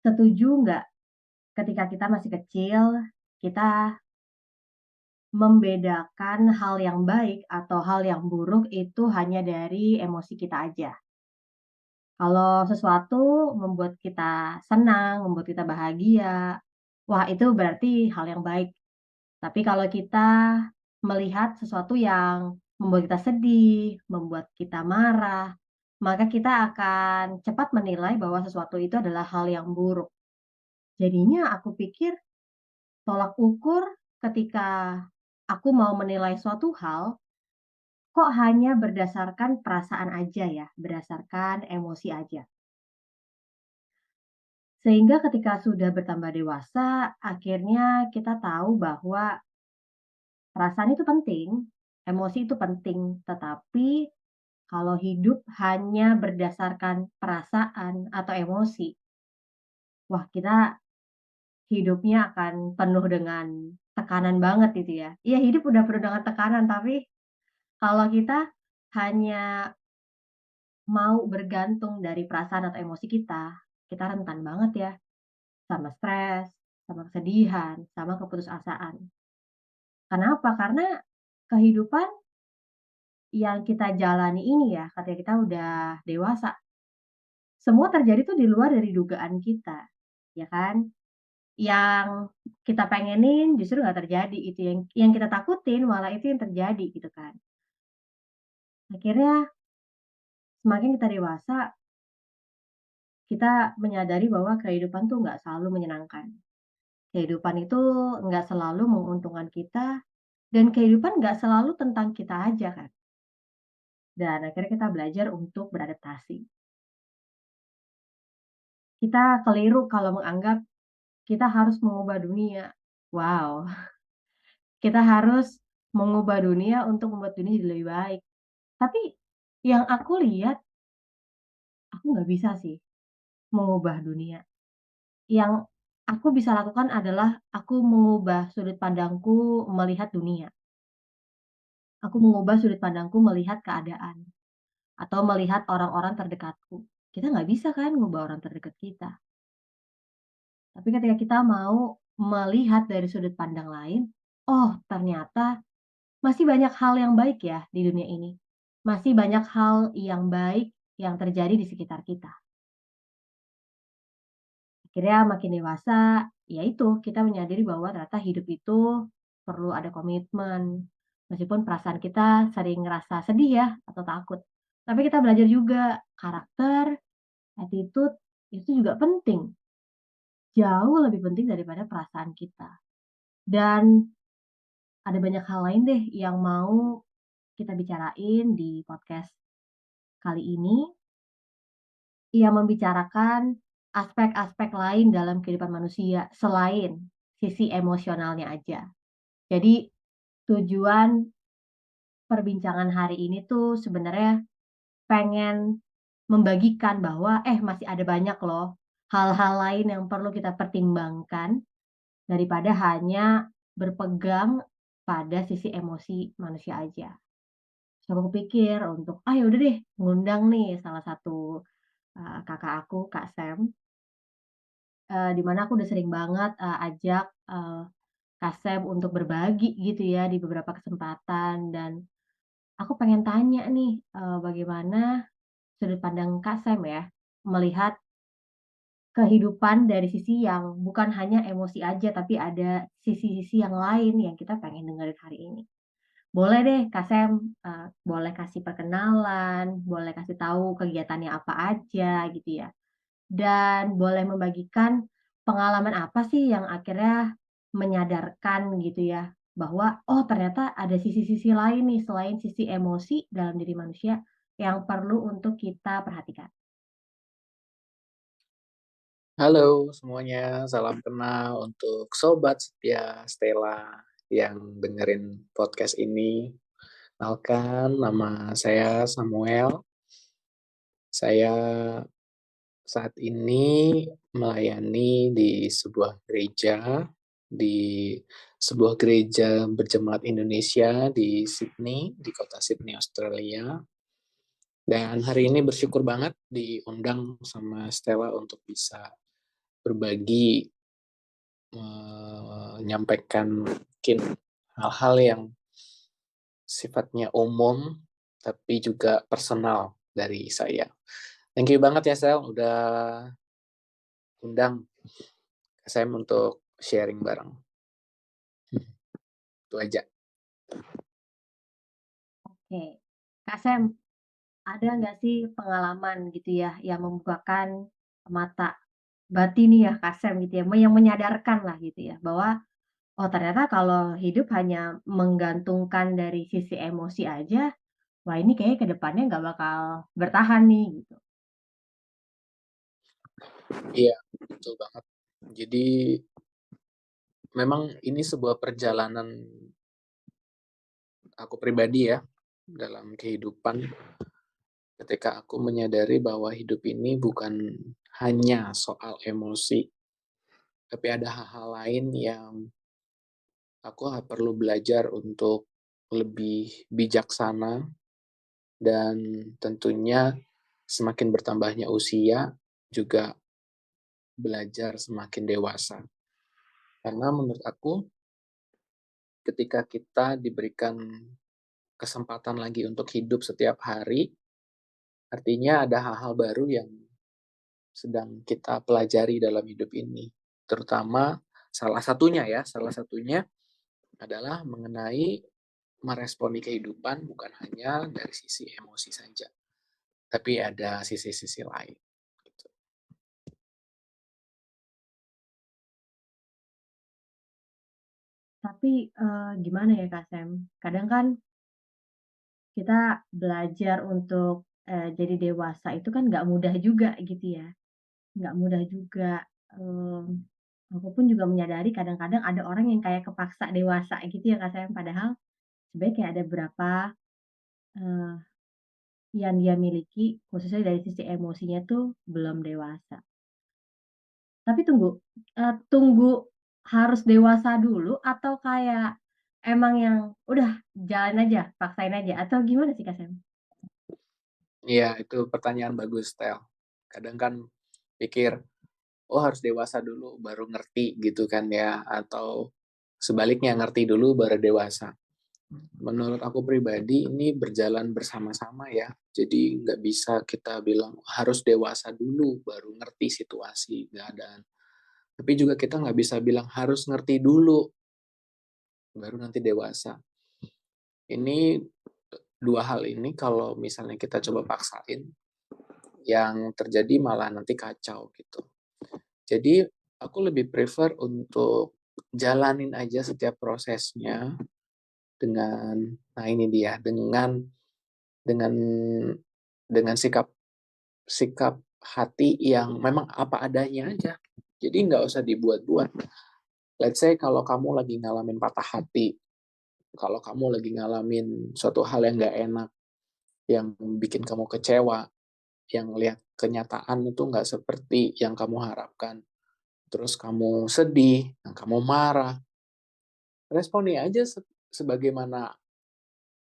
Setuju nggak ketika kita masih kecil, kita membedakan hal yang baik atau hal yang buruk itu hanya dari emosi kita aja. Kalau sesuatu membuat kita senang, membuat kita bahagia, wah itu berarti hal yang baik. Tapi kalau kita melihat sesuatu yang membuat kita sedih, membuat kita marah, maka kita akan cepat menilai bahwa sesuatu itu adalah hal yang buruk. Jadinya aku pikir tolak ukur ketika aku mau menilai suatu hal, kok hanya berdasarkan perasaan aja ya, berdasarkan emosi aja. Sehingga ketika sudah bertambah dewasa, akhirnya kita tahu bahwa perasaan itu penting, emosi itu penting, tetapi kalau hidup hanya berdasarkan perasaan atau emosi, wah kita hidupnya akan penuh dengan tekanan banget gitu ya. Iya hidup udah penuh dengan tekanan, tapi kalau kita hanya mau bergantung dari perasaan atau emosi kita rentan banget ya sama stres, sama kesedihan, sama keputusasaan. Kenapa? Karena kehidupan yang kita jalani ini ya, ketika kita udah dewasa, semua terjadi tuh di luar dari dugaan kita, ya kan? Yang kita pengenin justru nggak terjadi, itu yang kita takutin malah itu yang terjadi gitu kan. Akhirnya semakin kita dewasa, kita menyadari bahwa kehidupan tuh nggak selalu menyenangkan. Kehidupan itu nggak selalu menguntungkan kita, dan kehidupan nggak selalu tentang kita aja kan. Dan akhirnya kita belajar untuk beradaptasi. Kita keliru kalau menganggap kita harus mengubah dunia. Wow, kita harus mengubah dunia untuk membuat dunia jadi lebih baik. Tapi yang aku lihat, aku nggak bisa sih mengubah dunia. Yang aku bisa lakukan adalah aku mengubah sudut pandangku melihat dunia. Aku mengubah sudut pandangku melihat keadaan atau melihat orang-orang terdekatku. Kita nggak bisa kan ngubah orang terdekat kita. Tapi ketika kita mau melihat dari sudut pandang lain, oh ternyata masih banyak hal yang baik ya di dunia ini. Masih banyak hal yang baik yang terjadi di sekitar kita. Akhirnya makin dewasa, ya itu kita menyadari bahwa ternyata hidup itu perlu ada komitmen. Meskipun perasaan kita sering ngerasa sedih ya atau takut. Tapi kita belajar juga karakter, attitude itu juga penting. Jauh lebih penting daripada perasaan kita. Dan ada banyak hal lain deh yang mau kita bicarain di podcast kali ini, yang membicarakan aspek-aspek lain dalam kehidupan manusia selain sisi emosionalnya aja. Jadi tujuan perbincangan hari ini tuh sebenarnya pengen membagikan bahwa, masih ada banyak loh hal-hal lain yang perlu kita pertimbangkan daripada hanya berpegang pada sisi emosi manusia aja. Terus aku pikir untuk, ya udah deh ngundang nih salah satu, kakak aku, Kak Sam, di mana aku udah sering banget, ajak, Kak Sam untuk berbagi gitu ya di beberapa kesempatan dan aku pengen tanya nih, bagaimana sudut pandang Kak Sam ya, melihat kehidupan dari sisi yang bukan hanya emosi aja, tapi ada sisi-sisi yang lain yang kita pengen dengerin hari ini. Boleh deh Kak Sam, boleh kasih perkenalan, boleh kasih tahu kegiatannya apa aja gitu ya, dan boleh membagikan pengalaman apa sih yang akhirnya menyadarkan gitu ya, bahwa, oh ternyata ada sisi-sisi lain nih selain sisi emosi dalam diri manusia yang perlu untuk kita perhatikan. Halo semuanya, salam kenal untuk sobat setia Stella yang dengerin podcast ini. Kenalkan, nama saya Samuel. Saya saat ini melayani di sebuah gereja berjemaat Indonesia di Sydney, di kota Sydney, Australia. Dan hari ini bersyukur banget diundang sama Stella untuk bisa berbagi, menyampaikan mungkin hal-hal yang sifatnya umum, tapi juga personal dari saya. Thank you banget ya Sel, udah undang saya untuk sharing bareng. Itu aja. Oke. Kak Sam, ada nggak sih pengalaman gitu ya yang membukakan mata batin nih ya Kak Sam gitu ya, yang menyadarkan lah gitu ya bahwa, oh ternyata kalau hidup hanya menggantungkan dari sisi emosi aja, wah ini kayaknya ke depannya nggak bakal bertahan nih gitu. Iya, betul banget. Jadi memang ini sebuah perjalanan aku pribadi ya, dalam kehidupan ketika aku menyadari bahwa hidup ini bukan hanya soal emosi, tapi ada hal-hal lain yang aku perlu belajar untuk lebih bijaksana dan tentunya semakin bertambahnya usia juga belajar semakin dewasa. Karena menurut aku ketika kita diberikan kesempatan lagi untuk hidup setiap hari, artinya ada hal-hal baru yang sedang kita pelajari dalam hidup ini. Terutama salah satunya adalah mengenai meresponi kehidupan bukan hanya dari sisi emosi saja, tapi ada sisi-sisi lain. Gitu. Tapi, gimana ya Kak Sam, kadang kan kita belajar untuk, jadi dewasa itu kan nggak mudah juga gitu ya, nggak mudah juga, aku pun juga menyadari kadang-kadang ada orang yang kayak kepaksa dewasa gitu ya Kak Sam, padahal sebenarnya kayak ada beberapa, eee, yang dia miliki khususnya dari sisi emosinya tuh belum dewasa. Tapi tunggu, tunggu harus dewasa dulu atau kayak emang yang udah jalanin aja, paksain aja atau gimana sih Kak Sam? Iya, itu pertanyaan bagus, Tel. Kadang kan pikir, oh harus dewasa dulu baru ngerti gitu kan ya, atau sebaliknya ngerti dulu baru dewasa. Menurut aku pribadi ini berjalan bersama-sama ya. Jadi nggak bisa kita bilang harus dewasa dulu baru ngerti situasi keadaan. Tapi juga kita nggak bisa bilang harus ngerti dulu baru nanti dewasa. Ini dua hal ini kalau misalnya kita coba paksain, yang terjadi malah nanti kacau gitu. Jadi aku lebih prefer untuk jalanin aja setiap prosesnya dengan, nah ini dia, dengan dengan sikap sikap hati yang memang apa adanya aja. Jadi nggak usah dibuat-buat. Let's say kalau kamu lagi ngalamin patah hati, kalau kamu lagi ngalamin suatu hal yang nggak enak, yang bikin kamu kecewa, yang lihat kenyataan itu nggak seperti yang kamu harapkan, terus kamu sedih, kamu marah, responi aja sebagaimana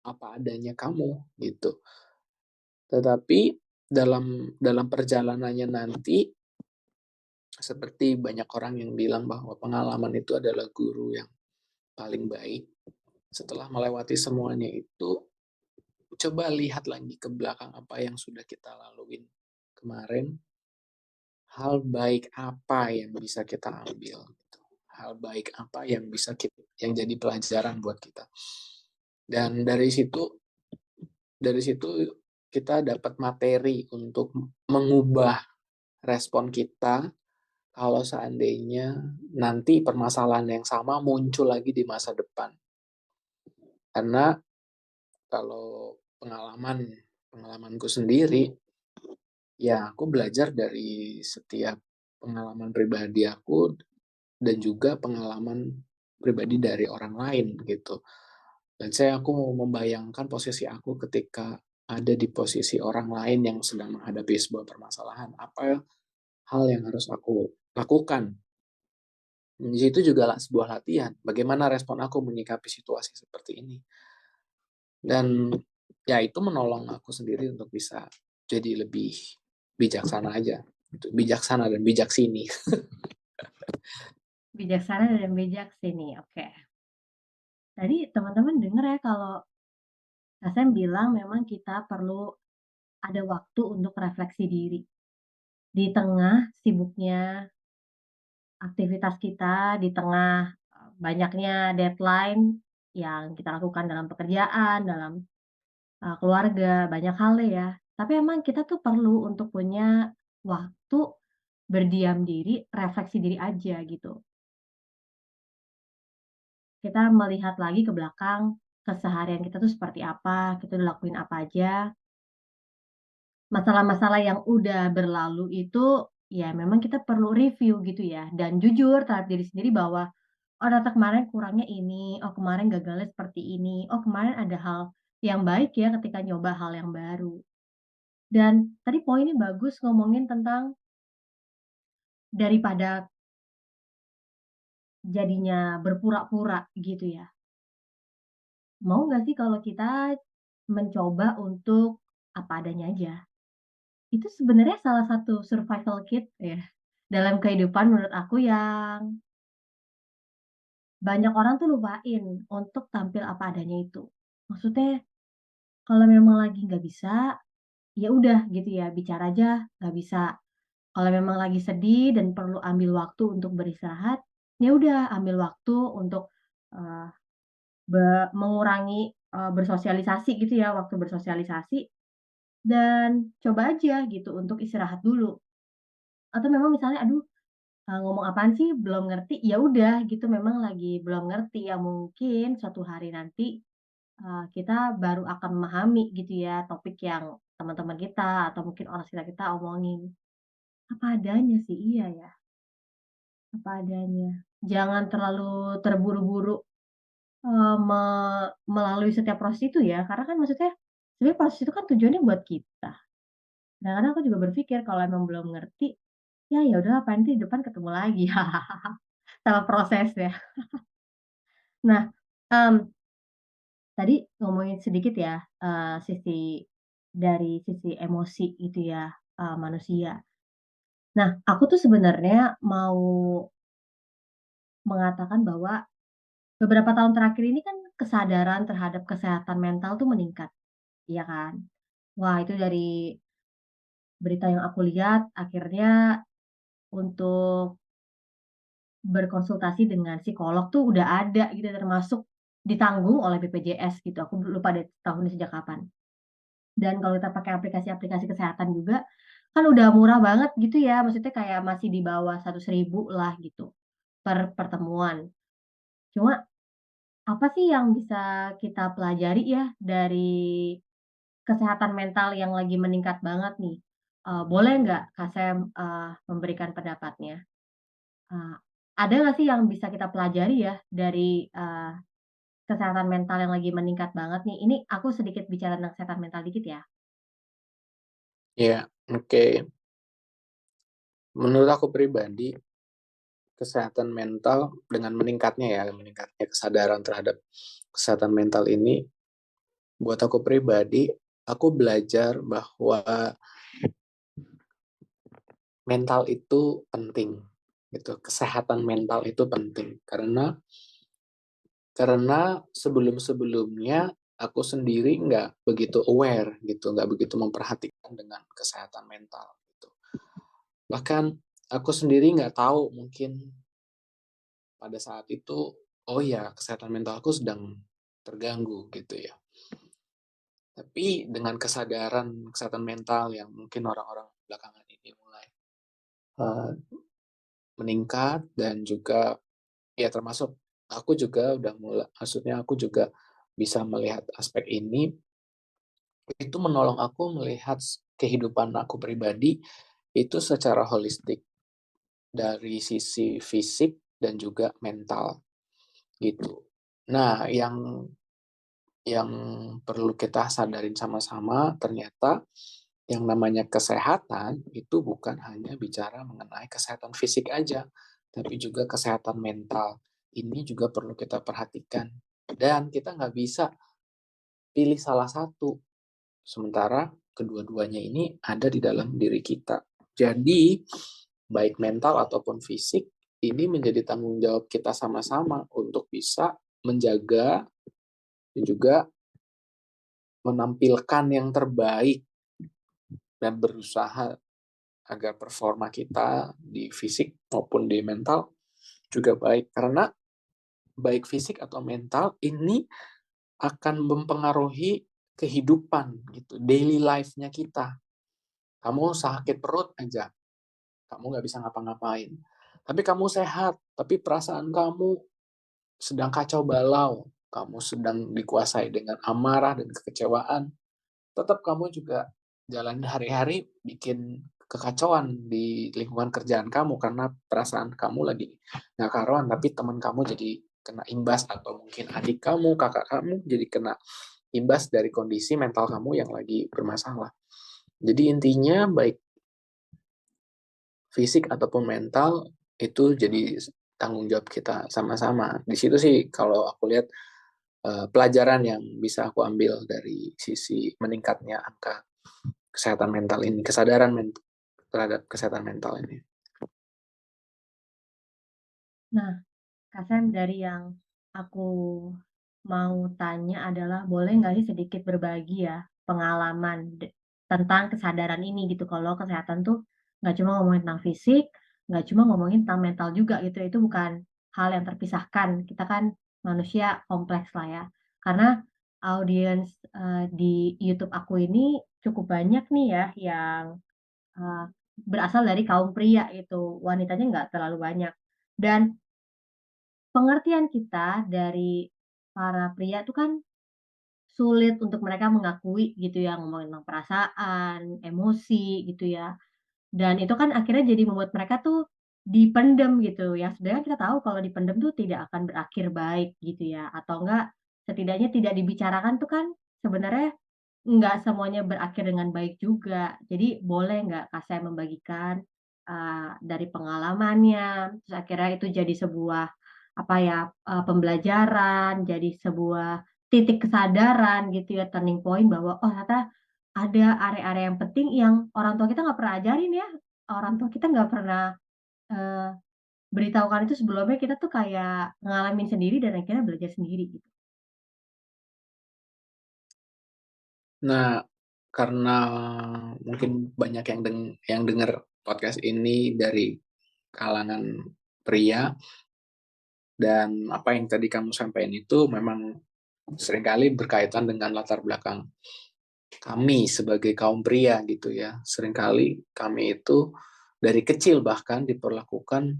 apa adanya kamu gitu. Tetapi dalam perjalanannya nanti seperti banyak orang yang bilang bahwa pengalaman itu adalah guru yang paling baik. Setelah melewati semuanya itu, coba lihat lagi ke belakang apa yang sudah kita laluin kemarin, hal baik apa yang bisa kita ambil gitu. Hal baik apa yang bisa yang jadi pelajaran buat kita. Dan dari situ kita dapat materi untuk mengubah respon kita kalau seandainya nanti permasalahan yang sama muncul lagi di masa depan. Karena kalau pengalamanku sendiri, ya aku belajar dari setiap pengalaman pribadi aku dan juga pengalaman pribadi dari orang lain gitu. Dan aku mau membayangkan posisi aku ketika ada di posisi orang lain yang sedang menghadapi sebuah permasalahan. Apa hal yang harus aku lakukan? Di situ juga sebuah latihan. Bagaimana respon aku menyikapi situasi seperti ini. Dan ya itu menolong aku sendiri untuk bisa jadi lebih bijaksana aja. Bijaksana dan bijak sini. Bijaksana dan bijak sih nih, oke. Tadi teman-teman denger ya kalau Kak bilang memang kita perlu ada waktu untuk refleksi diri. Di tengah sibuknya aktivitas kita, di tengah, banyaknya deadline yang kita lakukan dalam pekerjaan, dalam, keluarga, banyak hal ya. Tapi emang kita tuh perlu untuk punya waktu berdiam diri, refleksi diri aja gitu. Kita melihat lagi ke belakang, keseharian kita tuh seperti apa, kita udah lakuin apa aja. Masalah-masalah yang udah berlalu itu, ya memang kita perlu review gitu ya, dan jujur terhadap diri sendiri bahwa, "Oh ternyata kemarin kurangnya ini, oh kemarin gagalnya seperti ini, oh kemarin ada hal yang baik ya ketika nyoba hal yang baru." Dan tadi poinnya bagus ngomongin tentang daripada jadinya berpura-pura gitu ya. Mau nggak sih kalau kita mencoba untuk apa adanya aja? Itu sebenarnya salah satu survival kit ya, dalam kehidupan menurut aku yang banyak orang tuh lupain untuk tampil apa adanya itu. Maksudnya kalau memang lagi nggak bisa, ya udah gitu ya, bicara aja nggak bisa. Kalau memang lagi sedih dan perlu ambil waktu untuk beristirahat, ya udah ambil waktu untuk, eee, mengurangi, bersosialisasi gitu ya, waktu bersosialisasi dan coba aja gitu untuk istirahat dulu. Atau memang misalnya, "Aduh, ngomong apaan sih, belum ngerti." Ya udah gitu, memang lagi belum ngerti ya mungkin suatu hari nanti, kita baru akan memahami gitu ya topik yang teman-teman kita atau mungkin orang sekitar kita omongin. Apa adanya sih, iya ya, apa adanya. Jangan terlalu terburu-buru, melalui setiap proses itu ya, karena kan maksudnya sebenarnya proses itu kan tujuannya buat kita. Kadang-kadang aku juga berpikir kalau emang belum ngerti, ya udahlah paling nanti di depan ketemu lagi sama prosesnya. Nah, mmm, tadi ngomongin sedikit ya, sisi emosi gitu ya, manusia. Nah, aku tuh sebenarnya mau mengatakan bahwa beberapa tahun terakhir ini kan kesadaran terhadap kesehatan mental tuh meningkat, iya kan? Wah, itu dari berita yang aku lihat akhirnya untuk berkonsultasi dengan psikolog tuh udah ada gitu, termasuk ditanggung oleh BPJS gitu, aku lupa deh tahunnya sejak kapan. Dan kalau kita pakai aplikasi-aplikasi kesehatan juga, kan udah murah banget gitu ya, maksudnya kayak masih di bawah 100.000 lah gitu, per pertemuan. Cuma, apa sih yang bisa kita pelajari ya dari kesehatan mental yang lagi meningkat banget nih? Boleh nggak Kak Sam, memberikan pendapatnya? Eee, ada nggak sih yang bisa kita pelajari ya dari, kesehatan mental yang lagi meningkat banget nih? Ini aku sedikit bicara tentang kesehatan mental dikit ya. Iya, oke. Menurut aku pribadi, kesehatan mental dengan meningkatnya kesadaran terhadap kesehatan mental ini, buat aku pribadi, aku belajar bahwa mental itu penting, gitu. Kesehatan mental itu penting karena sebelum-sebelumnya aku sendiri nggak begitu aware gitu, nggak begitu memperhatikan dengan kesehatan mental gitu. Bahkan aku sendiri nggak tahu mungkin pada saat itu, oh ya kesehatan mentalku sedang terganggu gitu ya. Tapi dengan kesadaran kesehatan mental yang mungkin orang-orang belakangan ini mulai uh, meningkat dan juga ya termasuk aku juga udah mulai, maksudnya aku juga bisa melihat aspek ini, itu menolong aku melihat kehidupan aku pribadi itu secara holistik dari sisi fisik dan juga mental gitu. Nah, yang perlu kita sadarin sama-sama ternyata yang namanya kesehatan itu bukan hanya bicara mengenai kesehatan fisik aja, tapi juga kesehatan mental. Ini juga perlu kita perhatikan. Dan kita nggak bisa pilih salah satu, sementara kedua-duanya ini ada di dalam diri kita. Jadi, baik mental ataupun fisik ini menjadi tanggung jawab kita sama-sama untuk bisa menjaga dan juga menampilkan yang terbaik dan berusaha agar performa kita di fisik maupun di mental juga baik. Karena baik fisik atau mental ini akan mempengaruhi kehidupan gitu, daily life-nya kita. Kamu sakit perut aja, kamu nggak bisa ngapa-ngapain. Tapi kamu sehat, tapi perasaan kamu sedang kacau balau, kamu sedang dikuasai dengan amarah dan kekecewaan, tetap kamu juga jalan hari-hari bikin kekacauan di lingkungan kerjaan kamu karena perasaan kamu lagi nggak karuan, tapi teman kamu jadi kena imbas, atau mungkin adik kamu, kakak kamu jadi kena imbas dari kondisi mental kamu yang lagi bermasalah. Jadi intinya baik fisik ataupun mental itu jadi tanggung jawab kita sama-sama. Di situ sih kalau aku lihat pelajaran yang bisa aku ambil dari sisi meningkatnya angka kesehatan mental ini, kesadaran terhadap kesehatan mental ini. Nah, Kak Sam, dari yang aku mau tanya adalah boleh nggak sih sedikit berbagi ya pengalaman tentang kesadaran ini gitu. Kalau kesehatan tuh nggak cuma ngomongin tentang fisik, nggak cuma ngomongin tentang mental juga gitu. Itu bukan hal yang terpisahkan. Kita kan manusia kompleks lah ya. Karena audiens di YouTube aku ini cukup banyak nih ya yang eh, berasal dari kaum pria itu. Wanitanya nggak terlalu banyak. Dan pengertian kita dari para pria itu kan sulit untuk mereka mengakui gitu ya, ngomongin tentang perasaan, emosi gitu ya. Dan itu kan akhirnya jadi membuat mereka tuh dipendem gitu ya. Sebenarnya kita tahu kalau dipendem tuh tidak akan berakhir baik gitu ya, atau enggak setidaknya tidak dibicarakan tuh kan sebenarnya enggak semuanya berakhir dengan baik juga. Jadi boleh nggak Kak saya membagikan, dari pengalamannya, terus akhirnya itu jadi sebuah, apa ya, pembelajaran, jadi sebuah titik kesadaran gitu ya, turning point bahwa, oh ternyata ada area-area yang penting yang orang tua kita nggak pernah ajarin ya, orang tua kita nggak pernah, eee, beritahukan itu sebelumnya, kita tuh kayak ngalamin sendiri dan akhirnya belajar sendiri gitu. Nah, karena mungkin banyak yang dengar podcast ini dari kalangan pria, dan apa yang tadi kamu sampaikan itu memang seringkali berkaitan dengan latar belakang kami sebagai kaum pria gitu ya. Seringkali kami itu dari kecil bahkan diperlakukan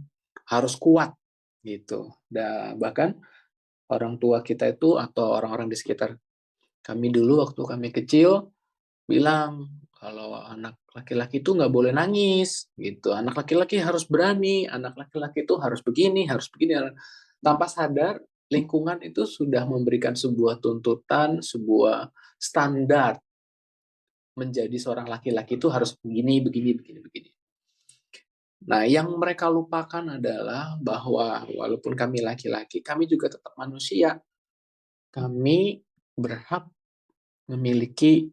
harus kuat gitu. Dan bahkan orang tua kita itu atau orang-orang di sekitar kami dulu waktu kami kecil bilang kalau anak laki-laki itu nggak boleh nangis gitu. Anak laki-laki harus berani, anak laki-laki itu harus begini, harus begini. Tanpa sadar lingkungan itu sudah memberikan sebuah tuntutan, sebuah standar menjadi seorang laki-laki itu harus begini, begini, begini, begini. Nah, yang mereka lupakan adalah bahwa walaupun kami laki-laki, kami juga tetap manusia. Kami berhak memiliki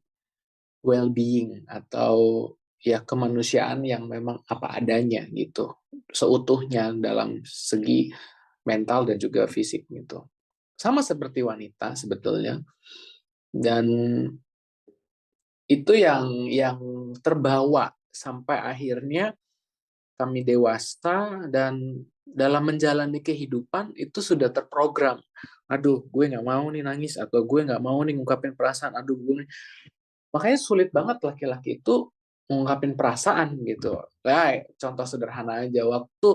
well-being atau ya kemanusiaan yang memang apa adanya gitu, seutuhnya dalam segi mental dan juga fisik gitu. Sama seperti wanita sebetulnya, dan itu yang terbawa sampai akhirnya kami dewasa dan dalam menjalani kehidupan itu sudah terprogram. Aduh, gue nggak mau nih nangis, atau gue nggak mau nih ngungkapin perasaan. Aduh, gue makanya sulit banget laki-laki itu ngungkapin perasaan gitu. Nah, contoh sederhana aja, waktu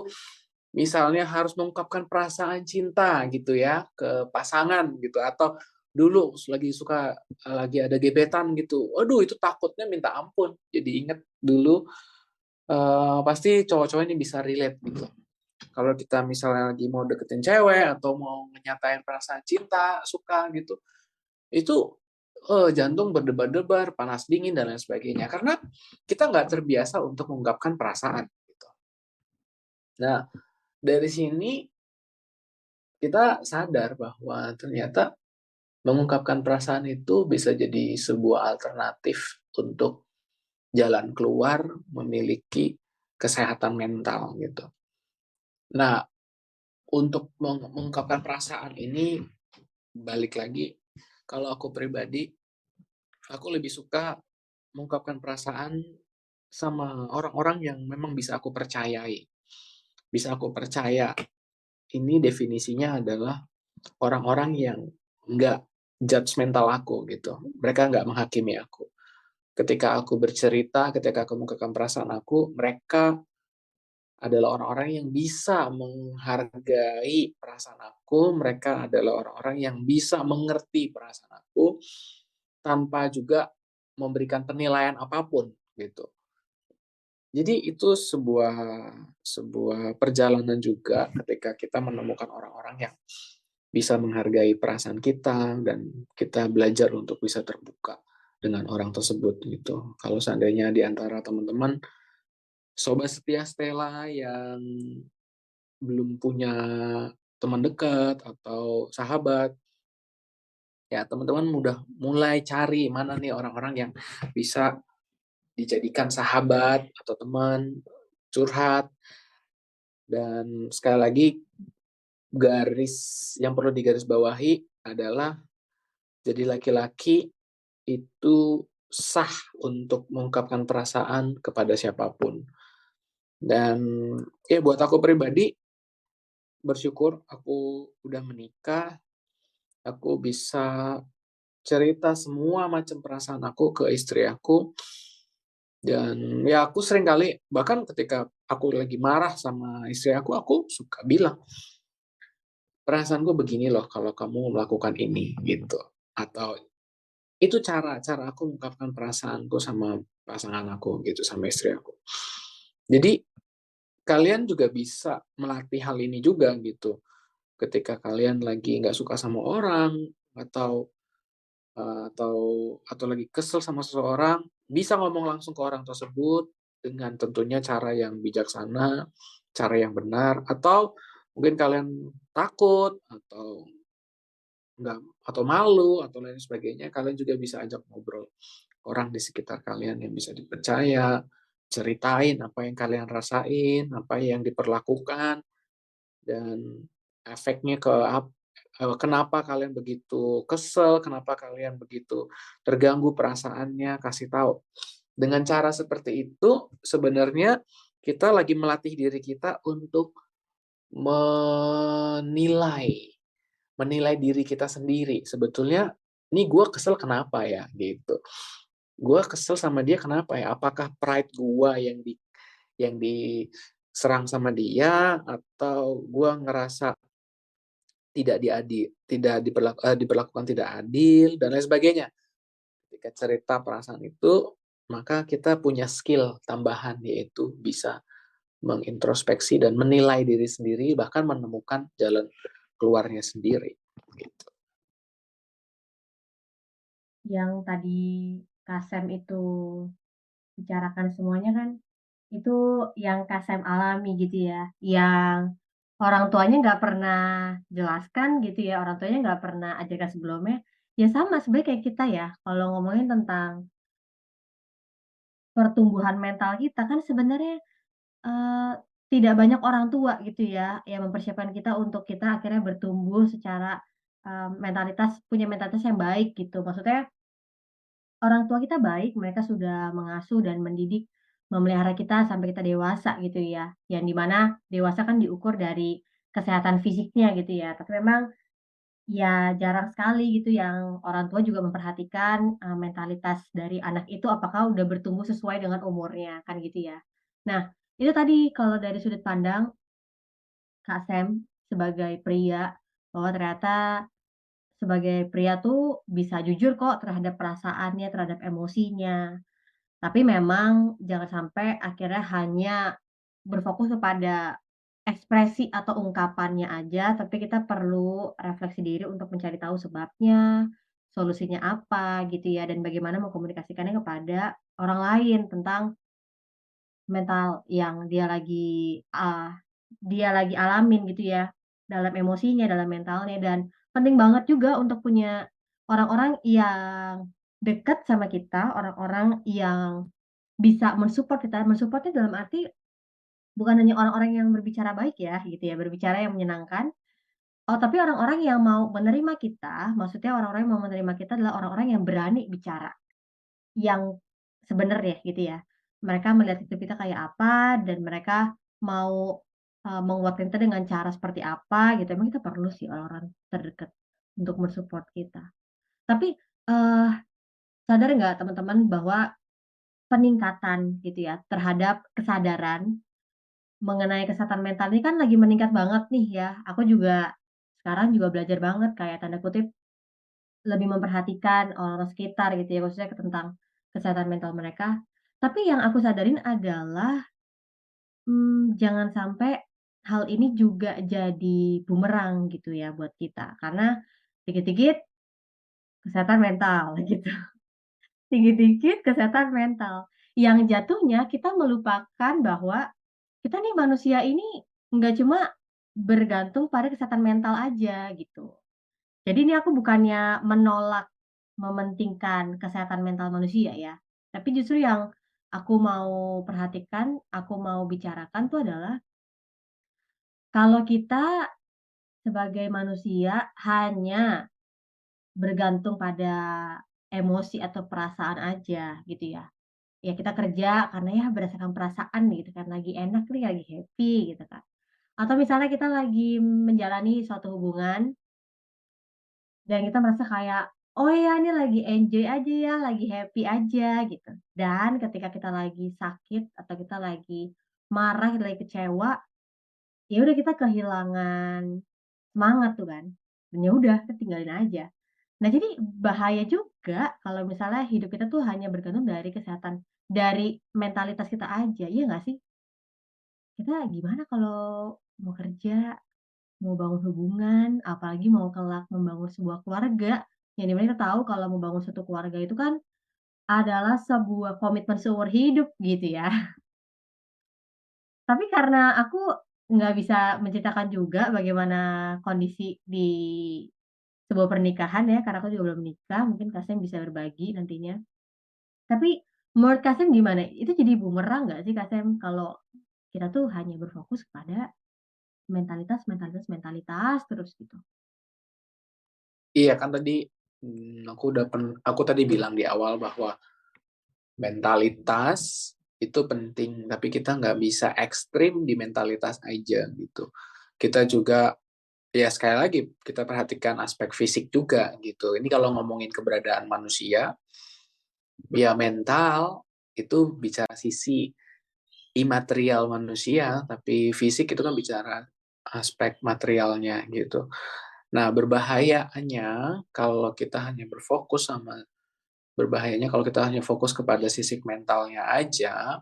misalnya harus mengungkapkan perasaan cinta gitu ya ke pasangan gitu, atau dulu lagi suka lagi ada gebetan gitu. Aduh, itu takutnya minta ampun. Jadi inget dulu pasti cowok-cowok ini bisa relate gitu. Kalau kita misalnya lagi mau deketin cewek atau mau nyatain perasaan cinta, suka gitu, itu jantung berdebar-debar, panas dingin dan lain sebagainya. Karena kita nggak terbiasa untuk mengungkapkan perasaan. Gitu. Nah, dari sini kita sadar bahwa ternyata mengungkapkan perasaan itu bisa jadi sebuah alternatif untuk jalan keluar memiliki kesehatan mental gitu. Nah, untuk mengungkapkan perasaan ini, balik lagi, kalau aku pribadi, aku lebih suka mengungkapkan perasaan sama orang-orang yang memang bisa aku percayai. Bisa aku percaya, ini definisinya adalah orang-orang yang nggak judgmental aku gitu. Mereka nggak menghakimi aku. Ketika aku bercerita, ketika aku mengungkapkan perasaan aku, mereka adalah orang-orang yang bisa menghargai perasaan aku, mereka adalah orang-orang yang bisa mengerti perasaan aku tanpa juga memberikan penilaian apapun gitu. Jadi itu sebuah sebuah perjalanan juga ketika kita menemukan orang-orang yang bisa menghargai perasaan kita dan kita belajar untuk bisa terbuka dengan orang tersebut gitu. Kalau seandainya di antara teman-teman sobat setia Stella yang belum punya teman dekat atau sahabat, ya teman-teman udah mulai cari mana nih orang-orang yang bisa dijadikan sahabat atau teman, curhat, dan sekali lagi garis yang perlu digarisbawahi adalah jadi laki-laki itu sah untuk mengungkapkan perasaan kepada siapapun. Dan ya buat aku pribadi bersyukur aku udah menikah, aku bisa cerita semua macam perasaan aku ke istri aku, dan ya aku sering kali bahkan ketika aku lagi marah sama istri aku suka bilang, "Perasaanku begini loh kalau kamu melakukan ini," gitu. Atau itu cara cara aku mengungkapkan perasaanku sama pasangan aku gitu, sama istri aku. Jadi kalian juga bisa melatih hal ini juga gitu. Ketika kalian lagi nggak suka sama orang atau atau lagi kesel sama seseorang, bisa ngomong langsung ke orang tersebut dengan tentunya cara yang bijaksana, cara yang benar, atau mungkin kalian takut atau nggak atau malu atau lain sebagainya, kalian juga bisa ajak ngobrol orang di sekitar kalian yang bisa dipercaya, ceritain apa yang kalian rasain, apa yang diperlakukan, dan efeknya kenapa kalian begitu kesel, kenapa kalian begitu terganggu perasaannya, kasih tahu. Dengan cara seperti itu, sebenarnya kita lagi melatih diri kita untuk menilai menilai diri kita sendiri. Sebetulnya, "Nih gue kesel kenapa ya?" Gitu. "Gue kesel sama dia kenapa ya? Apakah pride gue yang diserang sama dia, atau gue ngerasa diperlakukan tidak adil dan lain sebagainya." Ketika cerita perasaan itu, maka kita punya skill tambahan, yaitu bisa mengintrospeksi dan menilai diri sendiri, bahkan menemukan jalan keluarnya sendiri, gitu. Yang tadi Kasem itu bicarakan semuanya kan, itu yang Kasem alami gitu ya, yang orang tuanya nggak pernah jelaskan gitu ya, orang tuanya nggak pernah ajarkan sebelumnya, ya sama sebenarnya kayak kita ya, kalau ngomongin tentang pertumbuhan mental kita kan sebenarnya, eee, tidak banyak orang tua gitu ya, yang mempersiapkan kita untuk kita akhirnya bertumbuh secara, punya mentalitas yang baik gitu. Maksudnya orang tua kita baik, mereka sudah mengasuh dan mendidik, memelihara kita sampai kita dewasa gitu ya, yang di mana dewasa kan diukur dari kesehatan fisiknya gitu ya. Tapi memang ya jarang sekali gitu yang orang tua juga memperhatikan, mentalitas dari anak itu apakah udah bertumbuh sesuai dengan umurnya, kan gitu ya. Nah, itu tadi kalau dari sudut pandang Kak Sam sebagai pria, bahwa ternyata sebagai pria tuh bisa jujur kok terhadap perasaannya, terhadap emosinya. Tapi memang jangan sampai akhirnya hanya berfokus kepada ekspresi atau ungkapannya aja, tapi kita perlu refleksi diri untuk mencari tahu sebabnya, solusinya apa gitu ya, dan bagaimana mengkomunikasikannya kepada orang lain tentang mental yang dia lagi alamin gitu ya, dalam emosinya, dalam mentalnya, dan penting banget juga untuk punya orang-orang yang dekat sama kita, orang-orang yang bisa mensupport kita. Mensupport-nya dalam arti bukan hanya orang-orang yang berbicara baik ya, gitu ya, berbicara yang menyenangkan. Oh, tapi orang-orang yang mau menerima kita, maksudnya orang-orang yang mau menerima kita adalah orang-orang yang berani bicara, yang sebenarnya gitu ya. Mereka melihat hidup kita kayak apa dan mereka mau, menguatkan kita dengan cara seperti apa gitu. Emang kita perlu sih orang-orang terdekat untuk men-support kita. Tapi, sadar nggak teman-teman bahwa peningkatan gitu ya terhadap kesadaran mengenai kesehatan mental ini kan lagi meningkat banget nih ya. Aku juga sekarang juga belajar banget kayak tanda kutip lebih memperhatikan orang-orang sekitar gitu ya, khususnya tentang kesehatan mental mereka. Tapi yang aku sadarin adalah, jangan sampai hal ini juga jadi bumerang gitu ya buat kita. Karena dikit-dikit kesehatan mental gitu, dikit-dikit kesehatan mental. Yang jatuhnya kita melupakan bahwa kita nih manusia ini nggak cuma bergantung pada kesehatan mental aja gitu. Jadi ini aku bukannya menolak mementingkan kesehatan mental manusia ya, tapi justru yang aku mau perhatikan, aku mau bicarakan tuh adalah kalau kita sebagai manusia hanya bergantung pada emosi atau perasaan aja gitu ya. Ya kita kerja karena ya berdasarkan perasaan gitu kan, lagi enak nih, lagi happy gitu kan. Atau misalnya kita lagi menjalani suatu hubungan dan kita merasa kayak, "Oh ya ini lagi enjoy aja ya, lagi happy aja," gitu. Dan ketika kita lagi sakit atau kita lagi marah, kita lagi kecewa, ya udah kita kehilangan semangat tuh kan, dan ya udah kita tinggalin aja. Nah jadi bahaya juga kalau misalnya hidup kita tuh hanya bergantung dari kesehatan dari mentalitas kita aja, iya nggak sih? Kita gimana kalau mau kerja, mau bangun hubungan, apalagi mau kelak membangun sebuah keluarga, yang di mana kita tahu kalau membangun suatu keluarga itu kan adalah sebuah komitmen seumur hidup gitu ya. Tapi karena aku nggak bisa menceritakan juga bagaimana kondisi di sebuah pernikahan ya, karena aku juga belum menikah, mungkin Kak bisa berbagi nantinya. Tapi menurut Kak gimana? Itu jadi bumerang nggak sih Kak kalau kita tuh hanya berfokus pada mentalitas terus gitu? Iya kan tadi, aku tadi bilang di awal bahwa mentalitas itu penting, tapi kita nggak bisa ekstrim di mentalitas aja gitu. Kita juga ya sekali lagi kita perhatikan aspek fisik juga gitu. Ini kalau ngomongin keberadaan manusia, ya mental itu bicara sisi imaterial manusia, tapi fisik itu kan bicara aspek materialnya gitu. Nah, berbahayanya kalau kita hanya fokus kepada sisi mentalnya aja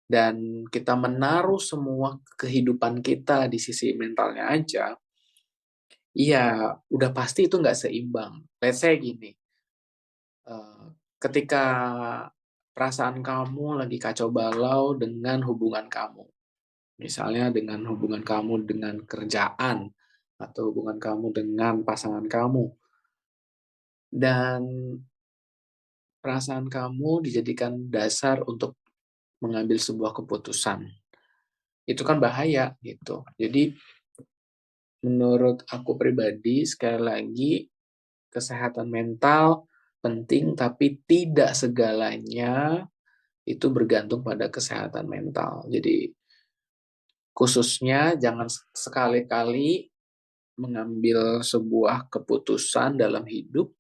dan kita menaruh semua kehidupan kita di sisi mentalnya aja, iya udah pasti itu nggak seimbang. Let's say gini, ketika perasaan kamu lagi kacau balau dengan hubungan kamu, misalnya dengan hubungan kamu dengan kerjaan atau hubungan kamu dengan pasangan kamu, dan perasaan kamu dijadikan dasar untuk mengambil sebuah keputusan. Itu kan bahaya gitu. Jadi menurut aku pribadi sekali lagi kesehatan mental penting tapi tidak segalanya itu bergantung pada kesehatan mental. Jadi khususnya jangan sekali-kali mengambil sebuah keputusan dalam hidup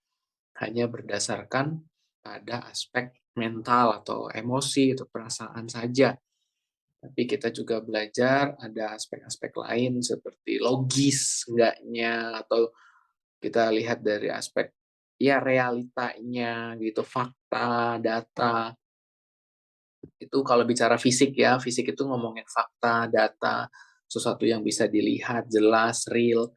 hanya berdasarkan pada aspek mental atau emosi atau perasaan saja. Tapi kita juga belajar ada aspek-aspek lain seperti logis enggaknya atau kita lihat dari aspek ya realitanya gitu, fakta, data. Itu kalau bicara fisik ya, fisik itu ngomongin fakta, data, sesuatu yang bisa dilihat, jelas, real.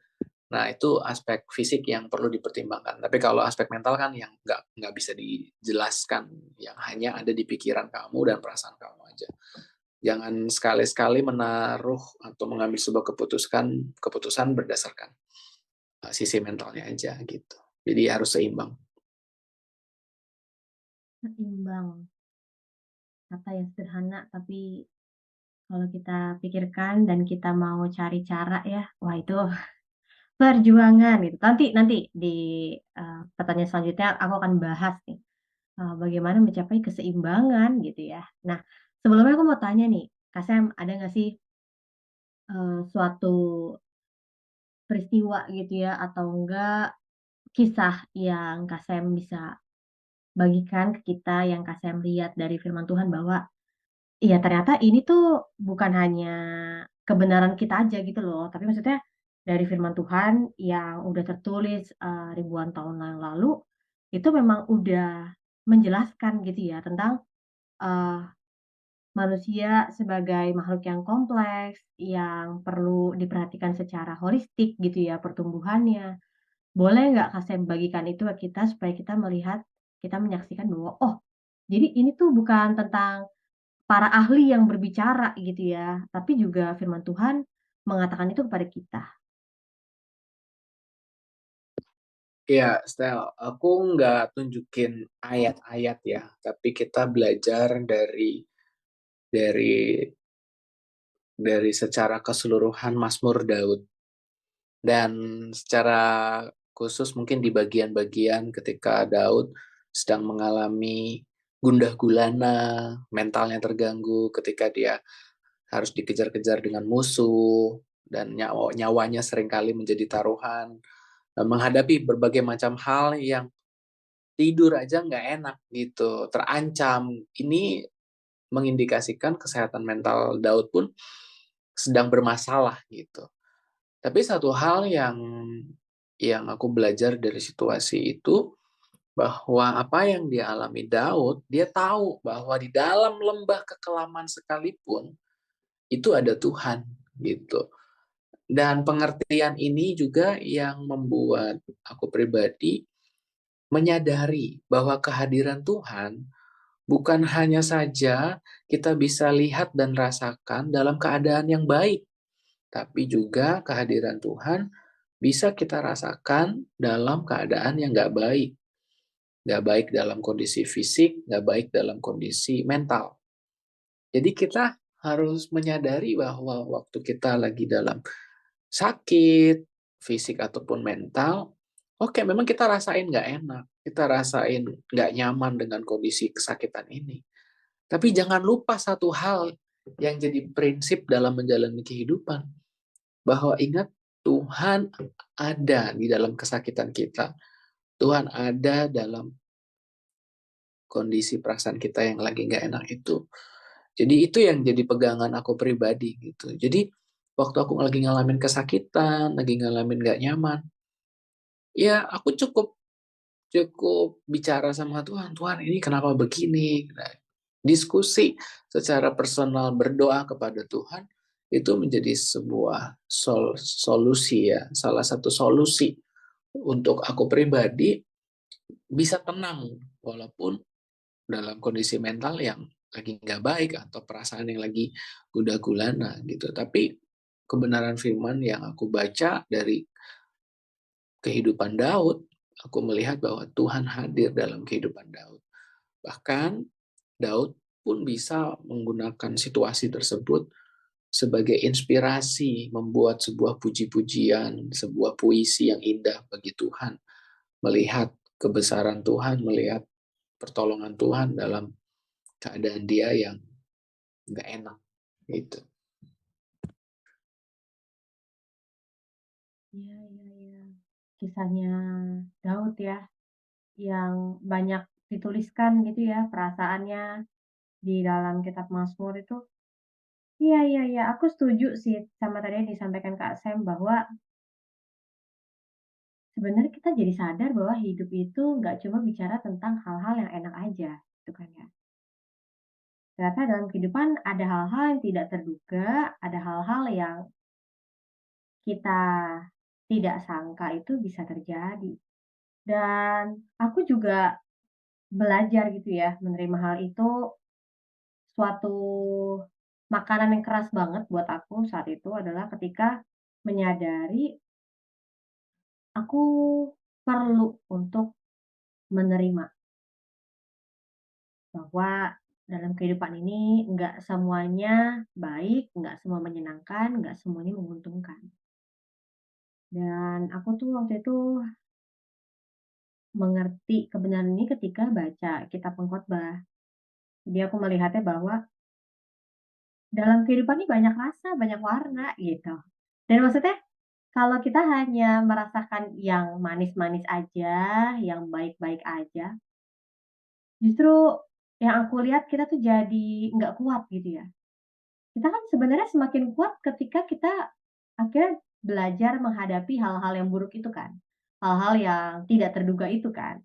Nah, itu aspek fisik yang perlu dipertimbangkan. Tapi kalau aspek mental kan yang nggak bisa dijelaskan, yang hanya ada di pikiran kamu dan perasaan kamu aja. Jangan sekali-sekali menaruh atau mengambil sebuah keputusan berdasarkan sisi mentalnya aja gitu. Jadi harus seimbang. Seimbang, kata yang sederhana tapi kalau kita pikirkan dan kita mau cari cara ya, wah itu perjuangan gitu. Nanti nanti di, pertanyaan selanjutnya aku akan bahas nih, bagaimana mencapai keseimbangan gitu ya. Nah, sebelumnya aku mau tanya nih, Kak Sam, ada nggak sih, suatu peristiwa gitu ya atau enggak kisah yang Kak Sam bisa bagikan ke kita, yang Kak Sam lihat dari firman Tuhan bahwa, iya ternyata ini tuh bukan hanya kebenaran kita aja gitu loh, tapi maksudnya dari firman Tuhan yang udah tertulis, ribuan tahun yang lalu, itu memang udah menjelaskan gitu ya tentang, eee, manusia sebagai makhluk yang kompleks, yang perlu diperhatikan secara holistik gitu ya pertumbuhannya. Boleh nggak Kak Sam bagikan itu ke kita supaya kita melihat, kita menyaksikan bahwa, oh jadi ini tuh bukan tentang para ahli yang berbicara gitu ya, tapi juga firman Tuhan mengatakan itu kepada kita. Iya, Stel, aku nggak tunjukin ayat-ayat ya, tapi kita belajar dari secara keseluruhan Mazmur Daud. Dan secara khusus mungkin di bagian-bagian ketika Daud sedang mengalami gundah gulana, mentalnya terganggu ketika dia harus dikejar-kejar dengan musuh dan nyawanya seringkali menjadi taruhan, menghadapi berbagai macam hal yang tidur aja nggak enak gitu, terancam. Ini mengindikasikan kesehatan mental Daud pun sedang bermasalah gitu. Tapi satu hal yang aku belajar dari situasi itu bahwa apa yang dia alami Daud, dia tahu bahwa di dalam lembah kekelaman sekalipun itu ada Tuhan gitu. Dan pengertian ini juga yang membuat aku pribadi menyadari bahwa kehadiran Tuhan bukan hanya saja kita bisa lihat dan rasakan dalam keadaan yang baik, tapi juga kehadiran Tuhan bisa kita rasakan dalam keadaan yang nggak baik. Nggak baik dalam kondisi fisik, nggak baik dalam kondisi mental. Jadi kita harus menyadari bahwa waktu kita lagi dalam sakit, fisik ataupun mental, oke memang kita rasain nggak enak, kita rasain nggak nyaman dengan kondisi kesakitan ini. Tapi jangan lupa satu hal yang jadi prinsip dalam menjalani kehidupan, bahwa ingat Tuhan ada di dalam kesakitan kita. Tuhan ada dalam kondisi perasaan kita yang lagi nggak enak itu. Jadi itu yang jadi pegangan aku pribadi gitu. Jadi waktu aku lagi ngalamin kesakitan, lagi ngalamin nggak nyaman, ya aku cukup cukup bicara sama Tuhan, Tuhan ini kenapa begini? Nah, diskusi secara personal berdoa kepada Tuhan itu menjadi sebuah solusi ya, salah satu solusi untuk aku pribadi bisa tenang walaupun dalam kondisi mental yang lagi nggak baik atau perasaan yang lagi gundah gulana gitu. Tapi kebenaran firman yang aku baca dari kehidupan Daud, aku melihat bahwa Tuhan hadir dalam kehidupan Daud. Bahkan Daud pun bisa menggunakan situasi tersebut sebagai inspirasi membuat sebuah puji-pujian, sebuah puisi yang indah bagi Tuhan. Melihat kebesaran Tuhan, melihat pertolongan Tuhan dalam keadaan dia yang nggak enak gitu. Iya iya iya. Kisahnya Daud ya, yang banyak dituliskan gitu ya perasaannya di dalam kitab Mazmur itu. Iya iya iya, aku setuju sih sama tadi yang disampaikan Kak Sam bahwa sebenarnya kita jadi sadar bahwa hidup itu nggak cuma bicara tentang hal-hal yang enak aja, gitu kan ya. Ternyata dalam kehidupan ada hal-hal yang tidak terduga, ada hal-hal yang kita tidak sangka itu bisa terjadi. Dan aku juga belajar gitu ya, menerima hal itu suatu makanan yang keras banget buat aku saat itu adalah ketika menyadari aku perlu untuk menerima bahwa dalam kehidupan ini nggak semuanya baik, nggak semua menyenangkan, nggak semuanya menguntungkan. Dan aku tuh waktu itu mengerti kebenaran ini ketika baca kitab Pengkhotbah. Jadi aku melihatnya bahwa dalam kehidupan ini banyak rasa, banyak warna gitu. Dan maksudnya kalau kita hanya merasakan yang manis-manis aja, yang baik-baik aja, justru yang aku lihat kita tuh jadi nggak kuat gitu ya. Kita kan sebenarnya semakin kuat ketika kita akhirnya belajar menghadapi hal-hal yang buruk itu kan. Hal-hal yang tidak terduga itu kan.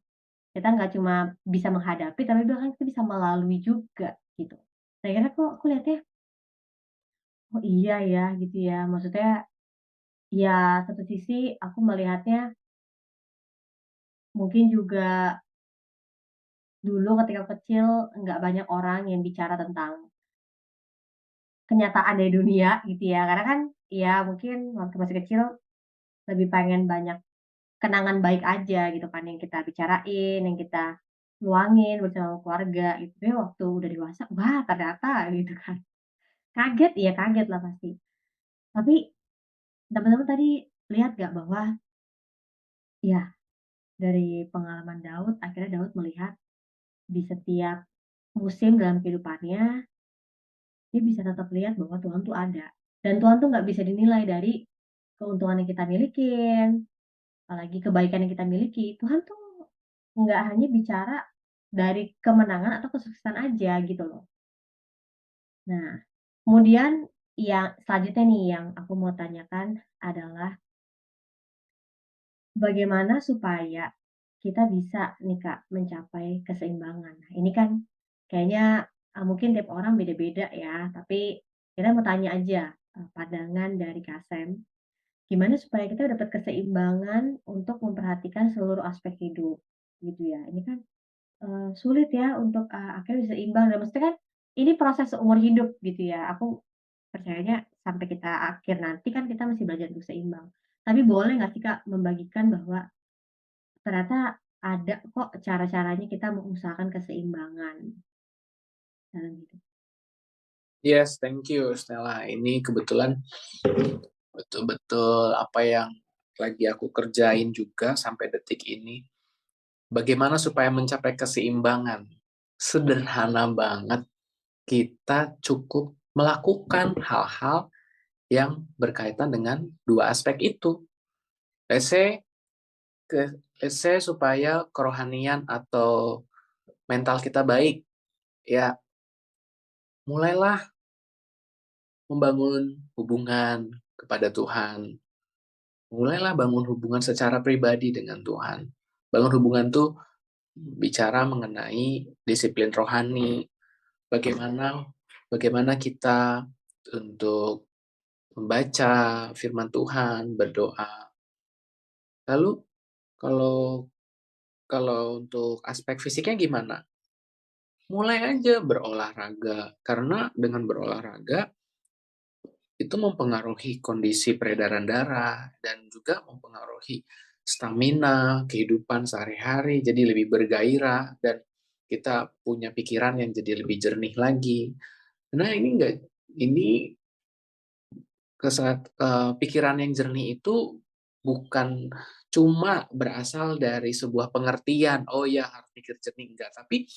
Kita nggak cuma bisa menghadapi, tapi bahkan kita bisa melalui juga gitu. Saya kira kok aku lihatnya, oh iya ya gitu ya. Maksudnya ya satu sisi aku melihatnya mungkin juga dulu ketika kecil nggak banyak orang yang bicara tentang kenyataan dari dunia gitu ya. Karena kan ya mungkin waktu masih kecil lebih pengen banyak kenangan baik aja gitu kan yang kita bicarain, yang kita luangin bersama keluarga gitu. Tapi waktu udah dewasa, wah ternyata gitu kan. Kaget, ya kaget lah pasti. Tapi teman-teman tadi lihat nggak bahwa ya dari pengalaman Daud, akhirnya Daud melihat di setiap musim dalam kehidupannya, dia bisa tetap lihat bahwa Tuhan tuh ada. Dan Tuhan tuh nggak bisa dinilai dari keuntungan yang kita milikin, apalagi kebaikan yang kita miliki. Tuhan tuh nggak hanya bicara dari kemenangan atau kesuksesan aja gitu loh. Nah, kemudian yang selanjutnya nih yang aku mau tanyakan adalah bagaimana supaya kita bisa nih Kak mencapai keseimbangan? Nah, ini kan kayaknya, mungkin tiap orang beda-beda ya, tapi kita mau tanya aja, pandangan dari Kak Sem, gimana supaya kita dapat keseimbangan untuk memperhatikan seluruh aspek hidup, gitu ya. Ini kan sulit ya untuk, akhirnya bisa imbang dan maksudnya kan ini proses seumur hidup gitu ya. Aku percayanya sampai kita akhir nanti kan kita masih belajar untuk seimbang. Tapi boleh nggak sih Kak membagikan bahwa ternyata ada kok cara-caranya kita mengusahakan keseimbangan dalam hidup? Yes, thank you Stella. Ini kebetulan betul-betul apa yang lagi aku kerjain juga sampai detik ini. Bagaimana supaya mencapai keseimbangan? Sederhana banget, kita cukup melakukan hal-hal yang berkaitan dengan dua aspek itu. Let's say, supaya kerohanian atau mental kita baik, ya mulailah membangun hubungan kepada Tuhan. Mulailah bangun hubungan secara pribadi dengan Tuhan. Bangun hubungan tuh bicara mengenai disiplin rohani, bagaimana bagaimana kita untuk membaca firman Tuhan, berdoa. Lalu kalau kalau untuk aspek fisiknya gimana? Mulai aja berolahraga, karena dengan berolahraga itu mempengaruhi kondisi peredaran darah dan juga mempengaruhi stamina, kehidupan sehari-hari jadi lebih bergairah dan kita punya pikiran yang jadi lebih jernih lagi. Nah, ini pikiran yang jernih itu bukan cuma berasal dari sebuah pengertian, "Oh ya, harus pikir jernih," enggak. Tapi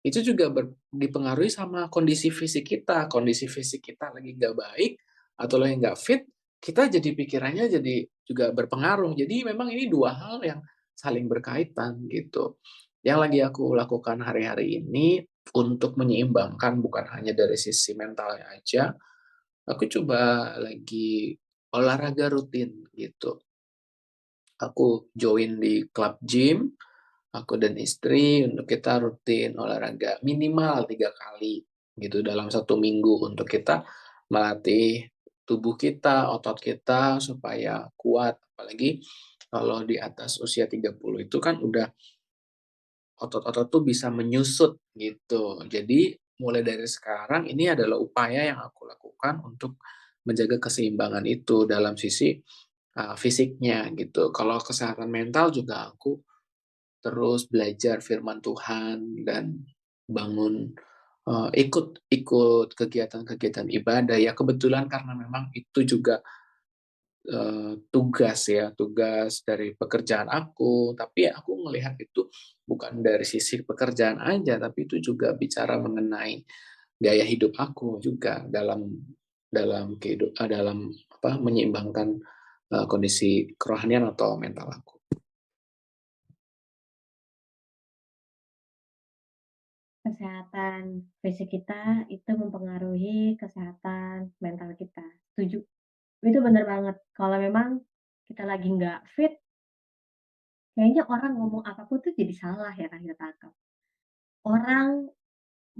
itu juga dipengaruhi sama kondisi fisik kita. Kondisi fisik kita lagi nggak baik atau lagi nggak fit, kita jadi pikirannya jadi juga berpengaruh. Jadi memang ini dua hal yang saling berkaitan gitu. Yang lagi aku lakukan hari-hari ini untuk menyeimbangkan bukan hanya dari sisi mentalnya aja, aku coba lagi olahraga rutin gitu. Aku join di klub gym, aku dan istri untuk kita rutin olahraga minimal 3 kali gitu dalam 1 minggu untuk kita melatih tubuh kita, otot kita supaya kuat. Apalagi kalau di atas usia 30 itu kan udah otot-otot tuh bisa menyusut gitu. Jadi mulai dari sekarang ini adalah upaya yang aku lakukan untuk menjaga keseimbangan itu dalam sisi, fisiknya gitu. Kalau kesehatan mental juga aku terus belajar firman Tuhan dan bangun ikut ikut kegiatan-kegiatan ibadah ya, kebetulan karena memang itu juga tugas dari pekerjaan aku, tapi aku melihat itu bukan dari sisi pekerjaan aja, tapi itu juga bicara mengenai gaya hidup aku juga dalam dalam dalam apa, menyeimbangkan, kondisi kerohanian atau mental aku. Kesehatan fisik kita itu mempengaruhi kesehatan mental kita, setuju. Itu bener banget, kalau memang kita lagi nggak fit, kayaknya orang ngomong apa pun tuh jadi salah ya kan kita tangkap. Orang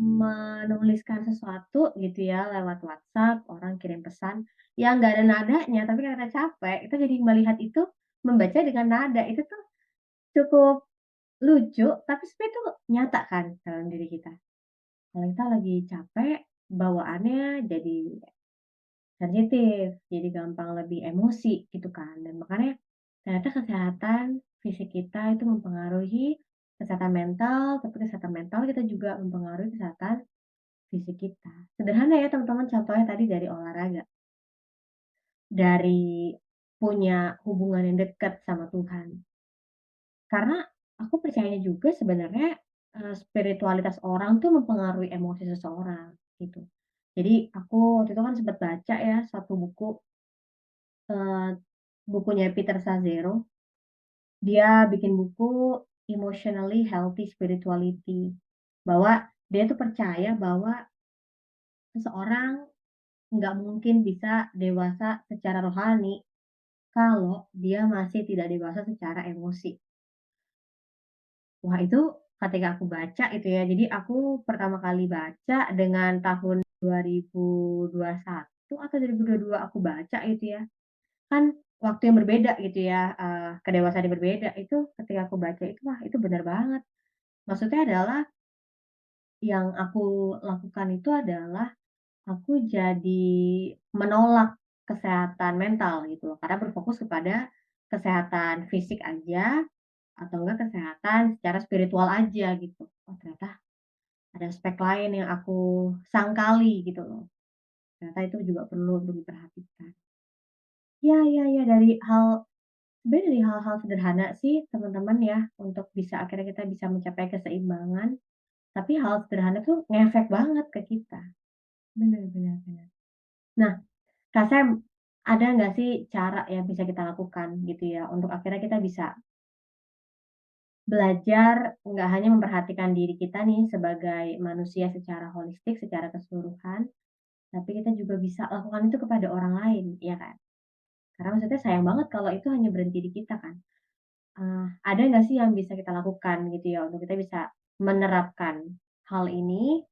menuliskan sesuatu gitu ya lewat WhatsApp, orang kirim pesan yang nggak ada nadanya, tapi karena capek, kita jadi melihat itu, membaca dengan nada, itu tuh cukup lucu, tapi sebenarnya itu nyata kan dalam diri kita. Kalau kita lagi capek, bawaannya jadi sensitif, jadi gampang lebih emosi gitu kan, dan makanya ternyata kesehatan fisik kita itu mempengaruhi kesehatan mental, tapi kesehatan mental kita juga mempengaruhi kesehatan fisik kita. Sederhana ya teman-teman, contohnya tadi dari olahraga, dari punya hubungan yang dekat sama Tuhan. Karena aku percaya juga sebenarnya, spiritualitas orang tuh mempengaruhi emosi seseorang, gitu. Jadi aku waktu itu kan sempet baca ya satu buku, eee, bukunya Peter Scazzero, dia bikin buku Emotionally Healthy Spirituality, bahwa dia tuh percaya bahwa seseorang nggak mungkin bisa dewasa secara rohani kalau dia masih tidak dewasa secara emosi. Wah itu ketika aku baca itu ya, jadi aku pertama kali baca dengan tahun 2021 atau 2022 aku baca itu ya, kan waktu yang berbeda gitu ya, kedewasaan yang berbeda, itu ketika aku baca itu, wah itu benar banget. Maksudnya adalah yang aku lakukan itu adalah aku jadi menolak kesehatan mental gitu loh, karena berfokus kepada kesehatan fisik aja, atau enggak kesehatan secara spiritual aja gitu. Oh ternyata ada aspek lain yang aku sangkali gitu loh, ternyata itu juga perlu untuk diperhatikan. Ya ya ya, sebenarnya dari hal-hal sederhana sih teman-teman ya, untuk bisa akhirnya kita bisa mencapai keseimbangan, tapi hal sederhana tuh ngefek banget ke kita. Bener bener bener. Nah, Kak Sam, ada nggak sih cara yang bisa kita lakukan gitu ya, untuk akhirnya kita bisa belajar nggak hanya memperhatikan diri kita nih sebagai manusia secara holistik, secara keseluruhan, tapi kita juga bisa lakukan itu kepada orang lain, ya kan? Karena maksudnya sayang banget kalau itu hanya berhenti di kita kan. Ada nggak sih yang bisa kita lakukan gitu ya, untuk kita bisa menerapkan hal ini,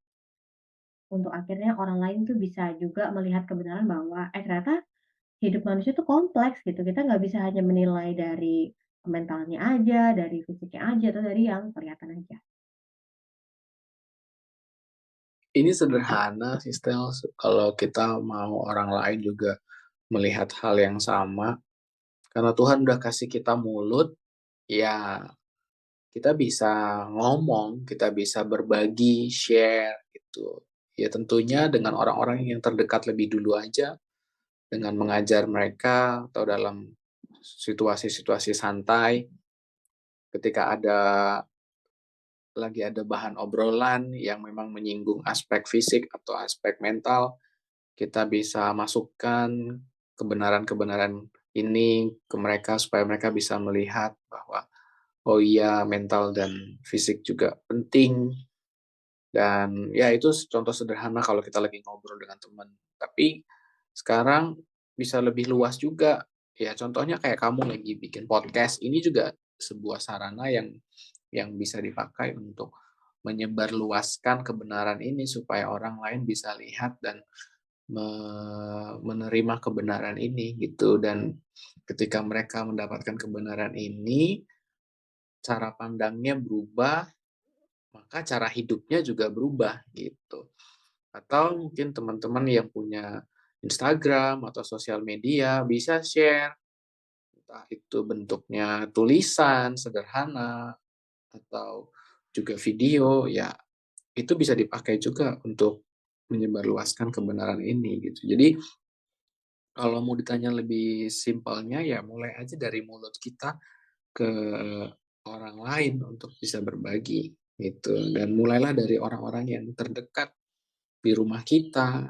untuk akhirnya orang lain tuh bisa juga melihat kebenaran bahwa, ternyata hidup manusia tuh kompleks gitu, kita nggak bisa hanya menilai dari mentalnya aja, dari fisiknya aja, atau dari yang kelihatan aja. Ini sederhana sih kalau kita mau orang lain juga melihat hal yang sama, karena Tuhan udah kasih kita mulut, ya kita bisa ngomong, kita bisa berbagi, share gitu. Ya tentunya dengan orang-orang yang terdekat lebih dulu aja, dengan mengajar mereka atau dalam situasi-situasi santai, ketika lagi ada bahan obrolan yang memang menyinggung aspek fisik atau aspek mental, kita bisa masukkan kebenaran-kebenaran ini ke mereka supaya mereka bisa melihat bahwa, oh iya mental dan fisik juga penting. Dan ya itu contoh sederhana kalau kita lagi ngobrol dengan teman. Tapi sekarang bisa lebih luas juga. Ya contohnya kayak kamu lagi bikin podcast, ini juga sebuah sarana yang bisa dipakai untuk menyebarluaskan kebenaran ini supaya orang lain bisa lihat dan menerima kebenaran ini gitu. Dan ketika mereka mendapatkan kebenaran ini, cara pandangnya berubah, maka cara hidupnya juga berubah gitu. Atau mungkin teman-teman yang punya Instagram atau sosial media bisa share, entah itu bentuknya tulisan sederhana atau juga video, ya itu bisa dipakai juga untuk menyebarluaskan kebenaran ini gitu. Jadi kalau mau ditanya lebih simpelnya ya mulai aja dari mulut kita ke orang lain untuk bisa berbagi gitu, dan mulailah dari orang-orang yang terdekat di rumah kita,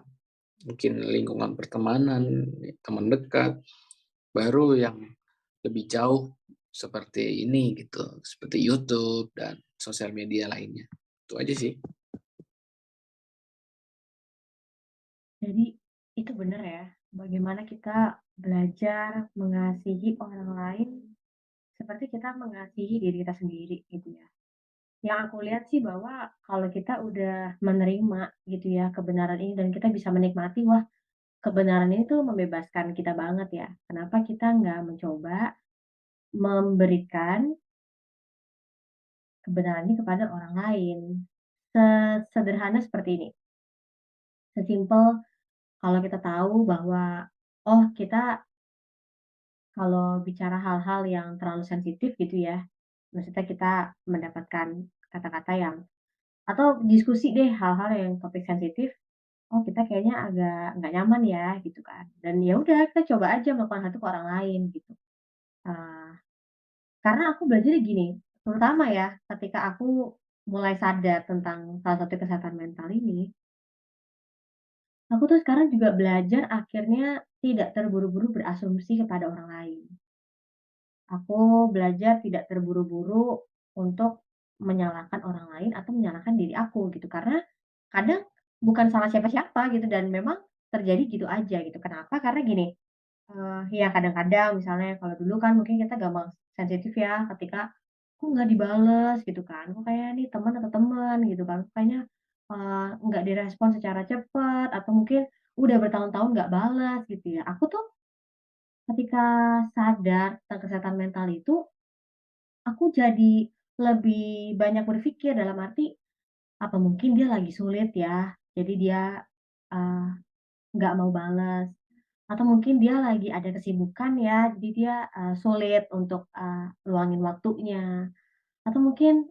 mungkin lingkungan pertemanan, teman dekat, baru yang lebih jauh seperti ini gitu, seperti YouTube dan sosial media lainnya. Itu aja sih. Jadi itu benar ya, bagaimana kita belajar mengasihi orang lain seperti kita mengasihi diri kita sendiri gitu ya. Yang aku lihat sih bahwa kalau kita udah menerima gitu ya kebenaran ini dan kita bisa menikmati, wah kebenaran ini tuh membebaskan kita banget ya. Kenapa kita nggak mencoba memberikan kebenaran ini kepada orang lain? Sesederhana seperti ini, sesimpel kalau kita tahu bahwa, oh kita kalau bicara hal-hal yang terlalu sensitif gitu ya, maksudnya kita mendapatkan kata-kata yang atau diskusi deh hal-hal yang topik sensitif, oh kita kayaknya agak nggak nyaman ya gitu kan, dan ya udah kita coba aja melakukan hal itu ke orang lain gitu. Eee, karena aku belajarnya gini, terutama ya ketika aku mulai sadar tentang salah satu kesehatan mental ini, aku tuh sekarang juga belajar akhirnya tidak terburu-buru berasumsi kepada orang lain. Aku belajar tidak terburu-buru untuk menyalahkan orang lain atau menyalahkan diri aku gitu, karena kadang bukan salah siapa-siapa gitu dan memang terjadi gitu aja gitu. Kenapa? Karena gini, ya kadang-kadang misalnya kalau dulu kan mungkin kita gampang sensitif ya ketika, "Kok nggak dibales?" Gitu kan, "Kok kayak nih teman atau teman," gitu kan, "kok kayaknya, nggak direspon secara cepat," atau mungkin udah bertahun-tahun nggak balas gitu ya. Aku tuh ketika sadar tentang kesehatan mental itu, aku jadi lebih banyak berpikir dalam arti, apa mungkin dia lagi sulit ya, jadi dia, eee, nggak mau bales, atau mungkin dia lagi ada kesibukan ya, jadi dia, sulit untuk, luangin waktunya, atau mungkin,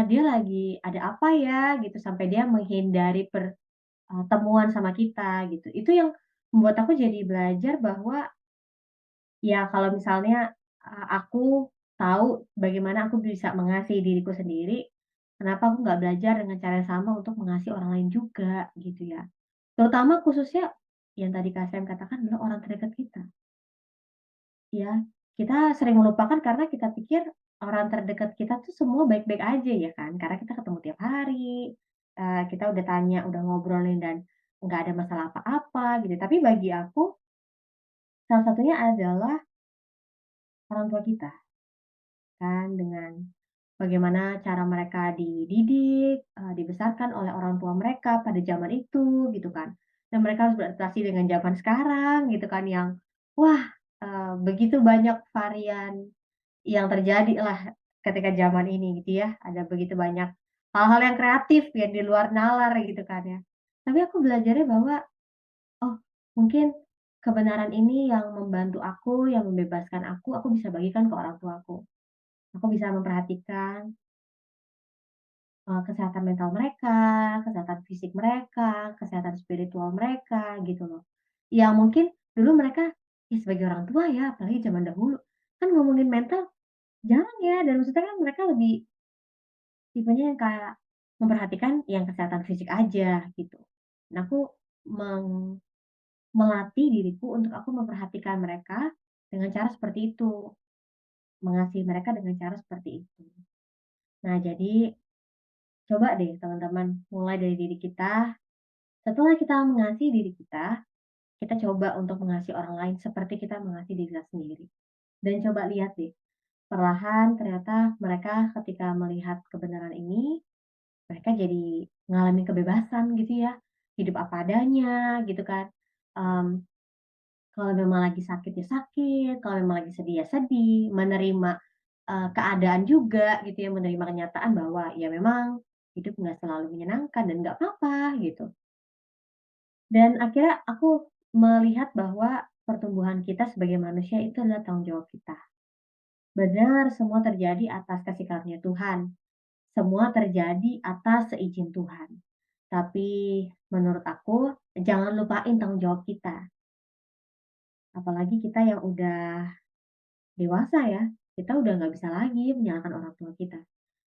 dia lagi ada apa ya gitu sampai dia menghindari pertemuan sama kita gitu. Itu yang membuat aku jadi belajar bahwa ya kalau misalnya, aku tahu bagaimana aku bisa mengasihi diriku sendiri, kenapa aku nggak belajar dengan cara yang sama untuk mengasihi orang lain juga gitu ya. Terutama khususnya yang tadi Kak Sam katakan adalah orang terdekat kita, ya. Kita sering melupakan karena kita pikir orang terdekat kita tuh semua baik-baik aja ya kan, karena kita ketemu tiap hari, kita udah tanya, udah ngobrolin dan nggak ada masalah apa-apa gitu. Tapi bagi aku, salah satunya adalah orang tua kita. Kan dengan bagaimana cara mereka dididik, dibesarkan oleh orang tua mereka pada zaman itu gitu kan. Dan mereka harus beradaptasi dengan zaman sekarang gitu kan yang wah, begitu banyak varian yang terjadi lah ketika zaman ini gitu ya. Ada begitu banyak hal-hal yang kreatif yang di luar nalar gitu kan ya. Tapi aku belajarnya bahwa, oh mungkin kebenaran ini yang membantu aku, yang membebaskan aku bisa bagikan ke orang tuaku. Aku bisa memperhatikan, kesehatan mental mereka, kesehatan fisik mereka, kesehatan spiritual mereka, gitu loh. Yang mungkin dulu mereka, ya sebagai orang tua ya, apalagi zaman dahulu, kan ngomongin mental jangan ya, dan maksudnya kan mereka lebih tipenya yang kayak memperhatikan yang kesehatan fisik aja, gitu. Dan aku melatih diriku untuk aku memperhatikan mereka dengan cara seperti itu, mengasihi mereka dengan cara seperti itu. Nah, jadi coba deh teman-teman, mulai dari diri kita. Setelah kita mengasihi diri kita coba untuk mengasihi orang lain seperti kita mengasihi diri kita sendiri. Dan coba lihat deh, perlahan ternyata mereka ketika melihat kebenaran ini, mereka jadi mengalami kebebasan gitu ya, hidup apa adanya gitu kan. Mmm, kalau memang lagi sakit ya sakit, kalau memang lagi sedih ya sedih, menerima, keadaan juga gitu ya, menerima kenyataan bahwa ya memang hidup nggak selalu menyenangkan dan nggak apa-apa gitu. Dan akhirnya aku melihat bahwa pertumbuhan kita sebagai manusia itu adalah tanggung jawab kita. Benar semua terjadi atas kasih karunia Tuhan. semua terjadi atas seizin Tuhan. Tapi menurut aku, jangan lupain tanggung jawab kita. Apalagi kita yang udah dewasa ya, kita udah nggak bisa lagi menyalahkan orang tua kita.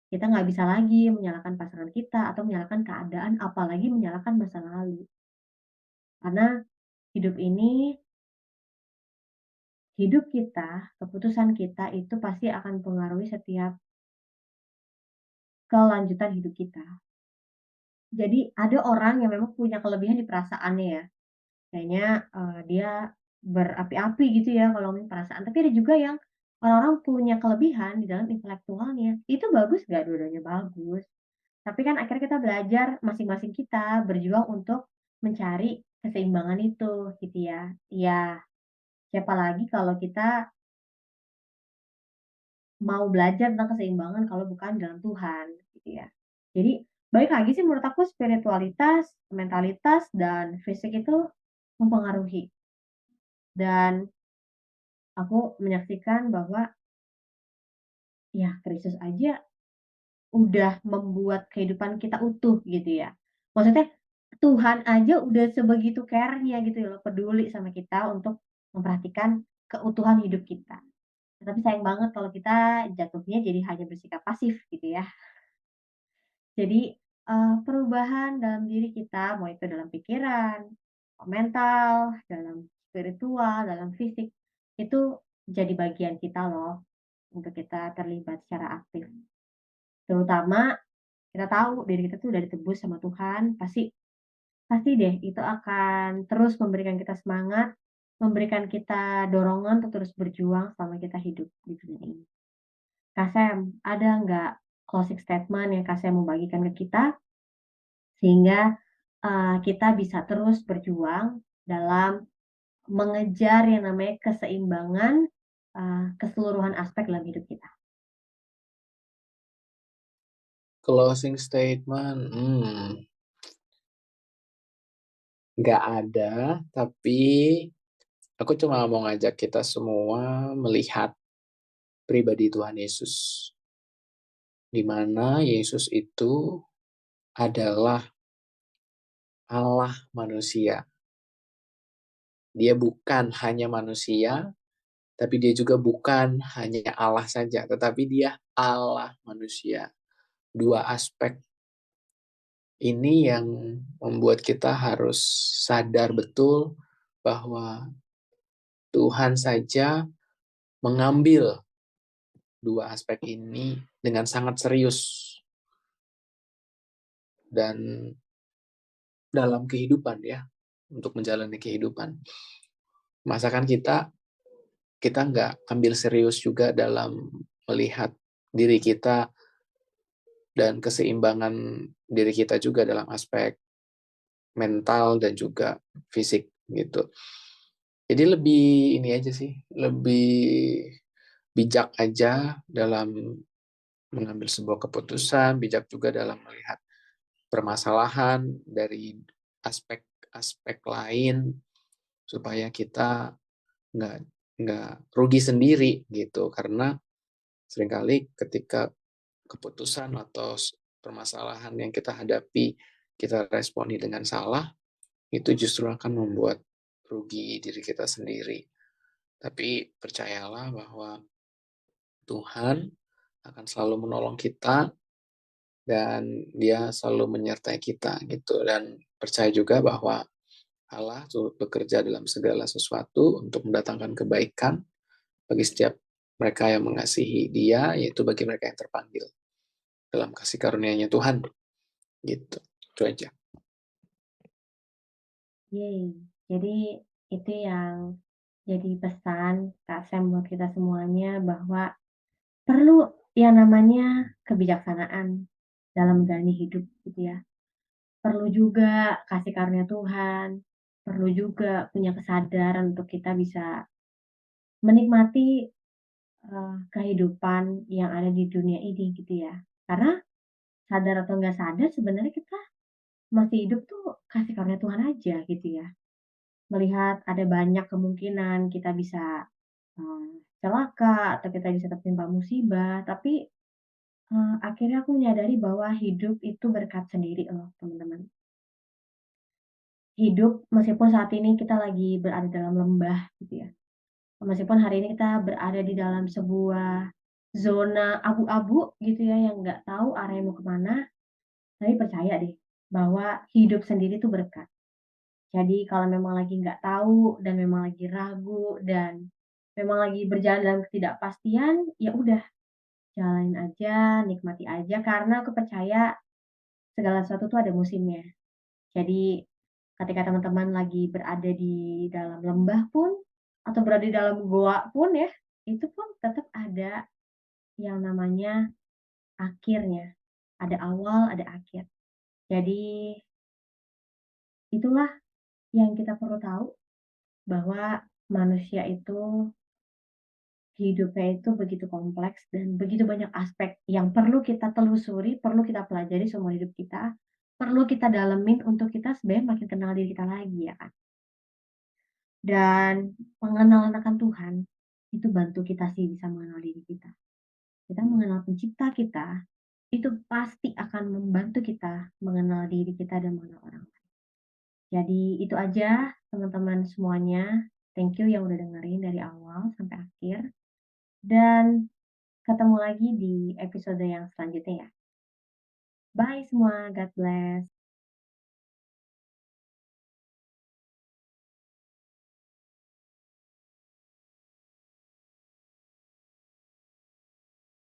Kita nggak bisa lagi menyalahkan pasangan kita atau menyalahkan keadaan, apalagi menyalahkan masa lalu. Karena hidup ini, hidup kita, keputusan kita itu pasti akan mempengaruhi setiap kelanjutan hidup kita. Jadi ada orang yang memang punya kelebihan di perasaannya ya, kayaknya, dia berapi-api gitu ya kalau ngomongin perasaan, tapi ada juga yang orang-orang punya kelebihan di dalam intelektualnya. Itu bagus nggak? Dua-duanya bagus. Tapi kan akhirnya kita belajar masing-masing kita berjuang untuk mencari keseimbangan itu gitu ya. Ya, siapa lagi kalau kita mau belajar tentang keseimbangan kalau bukan dalam Tuhan gitu ya. Jadi balik lagi sih menurut aku spiritualitas, mentalitas, dan fisik itu mempengaruhi. Dan aku menyaksikan bahwa ya Kristus aja udah membuat kehidupan kita utuh gitu ya. Maksudnya Tuhan aja udah sebegitu care-nya gitu loh, peduli sama kita untuk memperhatikan keutuhan hidup kita. Tapi sayang banget kalau kita jatuhnya jadi hanya bersikap pasif gitu ya. Jadi, perubahan dalam diri kita, mau itu dalam pikiran, mental, dalam spiritual, dalam fisik, itu jadi bagian kita loh untuk kita terlibat secara aktif. Terutama kita tahu diri kita tuh udah ditebus sama Tuhan, pasti pasti deh itu akan terus memberikan kita semangat, memberikan kita dorongan untuk terus berjuang selama kita hidup di dunia ini. Kak Sam, ada nggak closing statement yang Kak Sam mau bagikan ke kita, sehingga, kita bisa terus berjuang dalam mengejar yang namanya keseimbangan, keseluruhan aspek dalam hidup kita? Closing statement, nggak ada, tapi aku cuma mau ngajak kita semua melihat pribadi Tuhan Yesus, di mana Yesus itu adalah Allah manusia. Dia bukan hanya manusia, tapi dia juga bukan hanya Allah saja, tetapi dia Allah manusia. Dua aspek ini yang membuat kita harus sadar betul bahwa Tuhan saja mengambil dua aspek ini dengan sangat serius dan dalam kehidupan ya, untuk menjalani kehidupan. Masakan kita nggak ambil serius juga dalam melihat diri kita dan keseimbangan diri kita juga dalam aspek mental dan juga fisik gitu. Jadi lebih ini aja sih, lebih bijak aja dalam mengambil sebuah keputusan, bijak juga dalam melihat permasalahan dari aspek-aspek lain supaya kita nggak nggak rugi sendiri gitu, karena seringkali ketika keputusan atau permasalahan yang kita hadapi kita responi dengan salah, itu justru akan membuat rugi diri kita sendiri. Tapi percayalah bahwa Tuhan akan selalu menolong kita dan dia selalu menyertai kita gitu, dan percaya juga bahwa Allah turut bekerja dalam segala sesuatu untuk mendatangkan kebaikan bagi setiap mereka yang mengasihi dia, yaitu bagi mereka yang terpanggil dalam kasih karunia-Nya Tuhan gitu. Itu aja. Yeay, jadi itu yang jadi pesan Kak Sam buat kita semuanya bahwa perlu yang namanya kebijaksanaan dalam menjalani hidup gitu ya. Perlu juga kasih karunia Tuhan, perlu juga punya kesadaran untuk kita bisa menikmati, kehidupan yang ada di dunia ini gitu ya. Karena sadar atau nggak sadar sebenarnya kita masih hidup tuh kasih karunia Tuhan aja gitu ya. Melihat ada banyak kemungkinan kita bisa, celaka atau kita bisa tertimpa musibah, tapi Akhirnya aku menyadari bahwa hidup itu berkat sendiri loh, teman-teman. Hidup meskipun saat ini kita lagi berada dalam lembah gitu ya, meskipun hari ini kita berada di dalam sebuah zona abu-abu gitu ya, yang nggak tahu arahnya mau kemana. Tapi percaya deh, bahwa hidup sendiri itu berkat. Jadi kalau memang lagi nggak tahu dan memang lagi ragu dan memang lagi berjalan dalam ketidakpastian, ya udah jalanin aja, nikmati aja karena aku percaya segala sesuatu tuh ada musimnya. Jadi ketika teman-teman lagi berada di dalam lembah pun atau berada di dalam goa pun ya, itu pun tetap ada yang namanya akhirnya. Ada awal, ada akhir. Jadi itulah yang kita perlu tahu bahwa manusia itu hidupnya itu begitu kompleks dan begitu banyak aspek yang perlu kita telusuri, perlu kita pelajari seumur hidup kita, perlu kita dalemin untuk kita sebenarnya makin kenal diri kita lagi ya kan. Dan pengenalan akan Tuhan, itu bantu kita sih bisa mengenal diri kita. Kita mengenal pencipta kita, itu pasti akan membantu kita mengenal diri kita dan mengenal orang lain. Jadi itu aja teman-teman semuanya. Thank you yang udah dengerin dari awal sampai akhir. Dan ketemu lagi di episode yang selanjutnya ya. Bye semua, God bless.